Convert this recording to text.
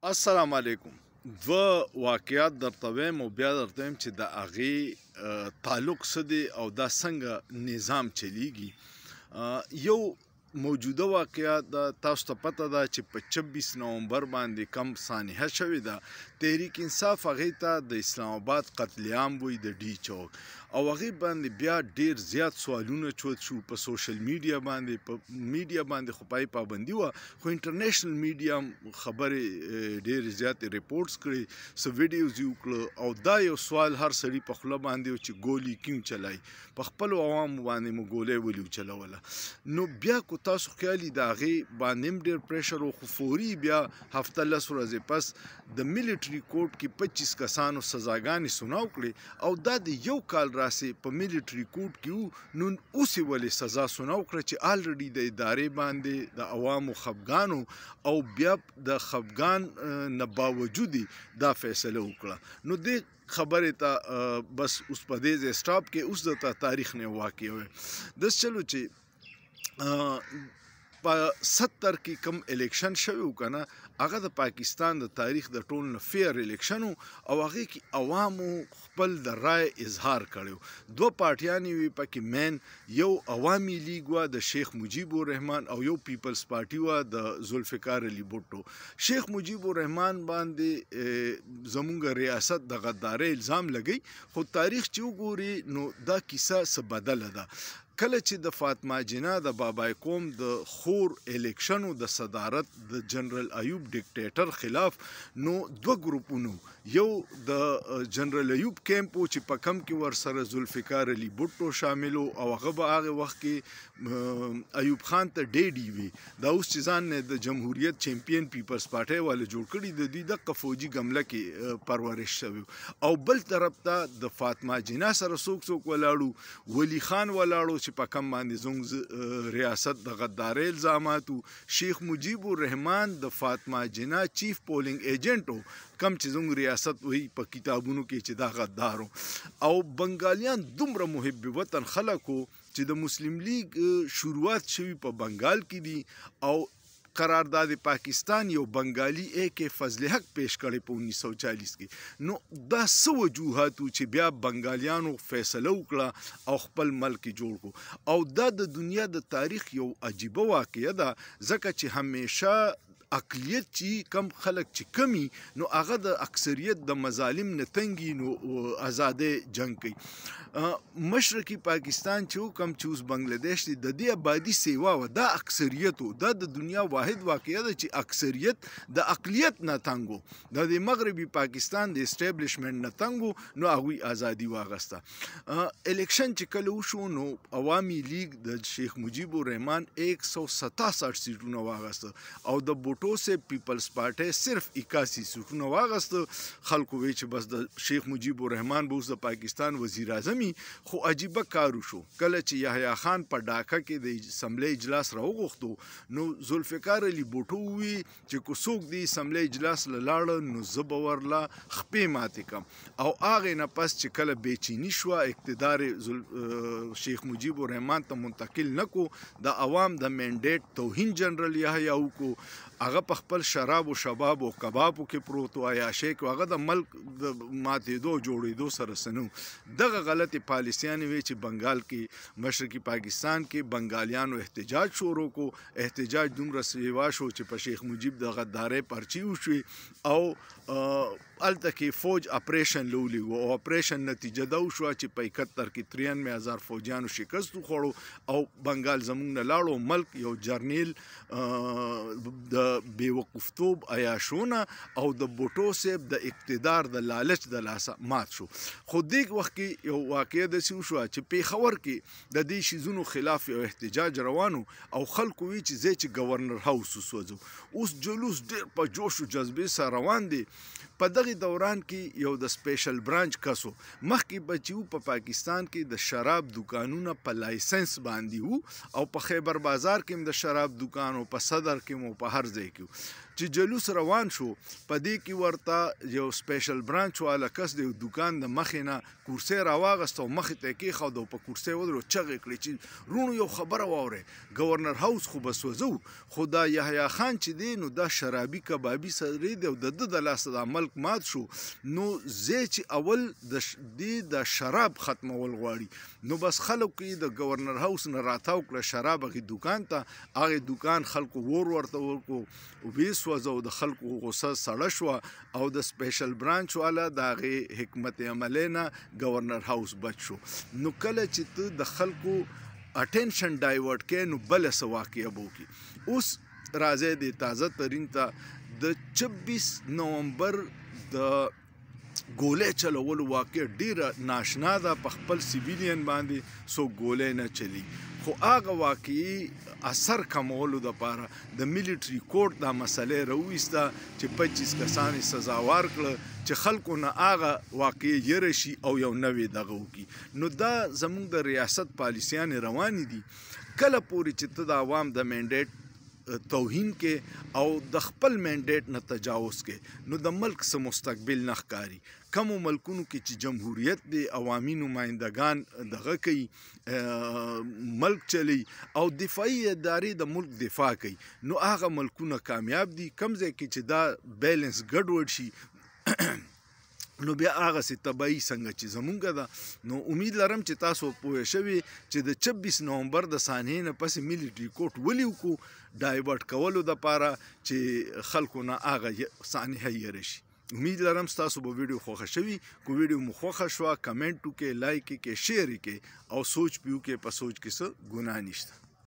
السلام علیکم. دوه واقعیات درته وایم او بیا درته وایم چې د هغې تعلق څه دی او دا څنګه نظام چلیږي. یو موجوده واقعیت ده، تاسو ته پته ده چې په 26 نومبر باندې کم سانحه شوې ده. تحریک انصاف هغې ته د اسلام آباد قتل عام وایي د ډي چوک، او هغې باندې بیا ډیر زیات سوالونه چوت شو په سوشل میډیا باندې. په میډیا باندې خو پای پابندي وه، خو انټرنیشنل میډیا هم خبرې ډېرې زیاتې ریپورټس کړي، څه ویډیوز یې وکړه، او دا یو سوال هر سړي په خوله باندې و چې ګولي کیوں چلای، په خپلو عوامو باندې مو ګولۍ ولې وچلوله. نو بیا کو تاسو خیال د هغې باندې هم ډېر پریشر و، خو فوري بیا هفته 10 ورځې پس د میلیټري کوډ کې 25 کسانو سزاګانې سناو کړې، او دا د یو کال راسې په میلیټري کوډ کې وو. نو اوس یې ولې سزا سناو کړه چې آلریډي د ادارې باندې د عوامو خفګانو، او بیا د خفګان نه باوجود دا فیصله وکړه. نو دې خبرې ته بس اوس په دې ځای سټاپ کې اوس درته تاریخ نه واقع وي. داس چلو چې په 70 کې کم الیکشن شوی و کنه، هغه د پاکستان د تاریخ د ټول نه فیر الیکشن و، او هغې کې عوامو خپل د رای اظهار کړی. دوه پارټیانې وې پکې مین، یو عوامي لیګ وه د شیخ مجیب الرحمن، او یو پیپلز پارټي وه د ذوالفقار علي بوټو. شیخ مجیب الرحمن باندې زمونږ ریاست د غدارۍ الزام لګی، خو تاریخ چې وګوري نو دا کیسه څه بدله ده. کله چې د فاطمه جناح د بابای قوم د خور الیکشن د صدارت د جنرال ایوب ډیکټیټر خلاف، نو دوه ګروپونو، یو د جنرال ایوب کیمپ چې په کم کې ورسره ذوالفقار علي بوټو شاملو، او هغه به هغه وخت کې ایوب خان ته ډیډي وي، دا اوس چې ځان نه د جمهوریت چیمپئن پیپلز پارټۍ والا جوړ کړي، د دوی دغه فوجي ګمله کې پرورش شوی. او بل طرف ته د فاطمه جناح سره څوک ولاړو، ولی خان ولاړو چې په کم باندې زموږ ریاست د غدارۍ الزاماتو. شیخ مجیب الرحمن د فاطمه جناح چیف پولینګ ایجنټ و، کم چې زموږ ریاست وایي په کتابونو کې چې دا غدار و. او بنګالیان دومره محب وطن خلک و چې د مسلم لیگ شروعات شوي په بنګال کې دي، او قرارداد پاکستان یو بنګالي AK فضل حق پیش کړی په 1940 کې. نو دا څه وجوهات چې بیا بنګالیانو فیصله وکړه او خپل ملک جوړ کړو. او دا د دنیا د تاریخ یو عجیبه واقعه ده، ځکه چې همیشه اقلیت چې کم خلک چې کمی، نو هغه د اکثریت د مظالم نه تنګي، نو آزادۍ جنگ کوي. مشرقي پاکستان چې کم چې اوس بنګلادیش دی، د دې آبادي سیوا و، دا اکثریت و. دا د دنیا واحد واقعه ده چې اکثریت د اقلیت نه تنګ و، د مغربي پاکستان د اسټیبلیشمنټ نه تنګ و، نو هغوی ازادي واغسته. الیکشن چې کله وشو، نو عوامي لیگ د شیخ مجیب الرحمن 167 سیټونه واغسته، او د بوټو سے پیپلز پارټۍ صرف 81 سیټونه واغسته. خلکو وی چې بس د شیخ مجیب الرحمن به اوس د پاکستان وزیر اعظم. خو عجیبه کار وشو، کله چې یحیی خان په ډاکه کې د اسمبلی اجلاس راوغوښتو، نو ذوالفقار علي بوټو ووی چې که څوک د اسمبلی اجلاس له لاړه، نو زه به ورله خپې ماتې کړم. او هغې نه پس چې کله بېچیني شوه، اقتدار شیخ مجیب الرحمن ته منتقل نه کړو، د عوام د مینډیټ توهین جنرال یحیی وکړو. هغه په خپل شراب و شباب و کبابو کې پروت و، عیاشۍ کې، هغه د ملک د ماتېدو جوړېدو سره سنو. دغه غلطې پالیسیانې وې چې بنګال کې، مشرقي پاکستان کې بنګالیانو احتجاج شروع کو. احتجاج دومره سیوا شو چې په شیخ مجیب د غدارۍ پرچې وشوې، او هلته کې فوج اپریشن لولیږو، او اپریشن نتیجه دا وشوه چې په 71 کې 93,000 فوجیانو شکست وخوړو، او بنګال زموږ نه لاړو. ملک یو جرنیل د بېوقفتوب عیاشونه او د بوټو صاحب د اقتدار د لالچ د لاسه مات شو. خو دې وخت کې یو واقعه داسې وشوه چې پېښور کې د دې شیزونو خلاف یو احتجاج روانو، او خلکو وی چې زه چې گورنر هاوس وسوځم. اوس جلوس ډېر په جوش و جذبې سره روان دی. په دغه دوران کې یو د سپیشل برانچ کسو، مخکې به چې په پاکستان کې د شراب دکانونه په لایسنس باندې وو، او په خیبر بازار کې هم د شراب دکان، او په صدر کې هم، په هر ځای کې، چې جلوس روان شو په دې کې ورته یو سپیشل برانچ والا کس د دکان د مخې نه کورسۍ راواغسته او مخې ته یې کېښود او په کورسۍ ودرېد چغې کړې چې رونو یو خبره واورئ ګورنر هاوس خو به سوځو خو دا یحیی خان چې دی نو دا شرابي کبابي سړی دی او د ده د لاسه دا ملک مات شو نو زه چې اول د شراب ختمول غواړي نو بس خلکو یې د ګورنر هاوس نه راتاو کړه شراب هغې دکان ته هغې دکان خلکو ورته ورکړو ویې سوځه د خلکو غوسه سړه شوه او د سپیشل برانچ والا د هغې حکمت عملۍ نه ګورنر هاوس بچ شو نو کله چې ته د خلکو اټینشن ډایورټ کې نو بله څه واقعه به وکړي اوس راځئ د تازه ترین ته د 26 نومبر د ګولۍ چلولو واقع ډیره ناشنا ده په خپل سیویلین باندې څوک ګولۍ نه چلی خو هغه واقعي اثر کمولو دپاره د میلیټري کوډ دا مسئلې راوویسته چې 25 کسان یې سزاوار کړه چې خلکو نه هغه واقعي یره شي او یو نوې دغه وکړي نو دا زموږ د ریاست پالیسیانې روانې دي کله پورې چې ته د عوام د مینډیټ توهین کې او د خپل منډیټ نه تجاوز کې نو د ملک څه مستقبل نه ښکاري کمو ملکونو کې چې جمهوریت دی عوامي نمایندګان دغه کوي ملک چلی او دفاعي ادارې د ملک دفاع کوي نو هغه ملکونه کامیاب دي کم ځای کې چې دا بیلنس ګډوډ شي نو بیا هغسې تباهي څنګه چې زمونږ ده نو امید لرم چې تاسو پوه شوي چې د 26 نومبر د صحنې نه پسې میلیټري کوټ ولي وکړو ډایورټ کولو دپاره چې خلکو نه هغه صحنې هیره شي امید لرم ستاسو به ویډیو خوښه شوي که ویډیو مو خوښه شوه کمنټ وکړئ لایک یې کړئ شیر یې کړئ او سوچ پې وکړئ په سوچ کې څه ګناه نشته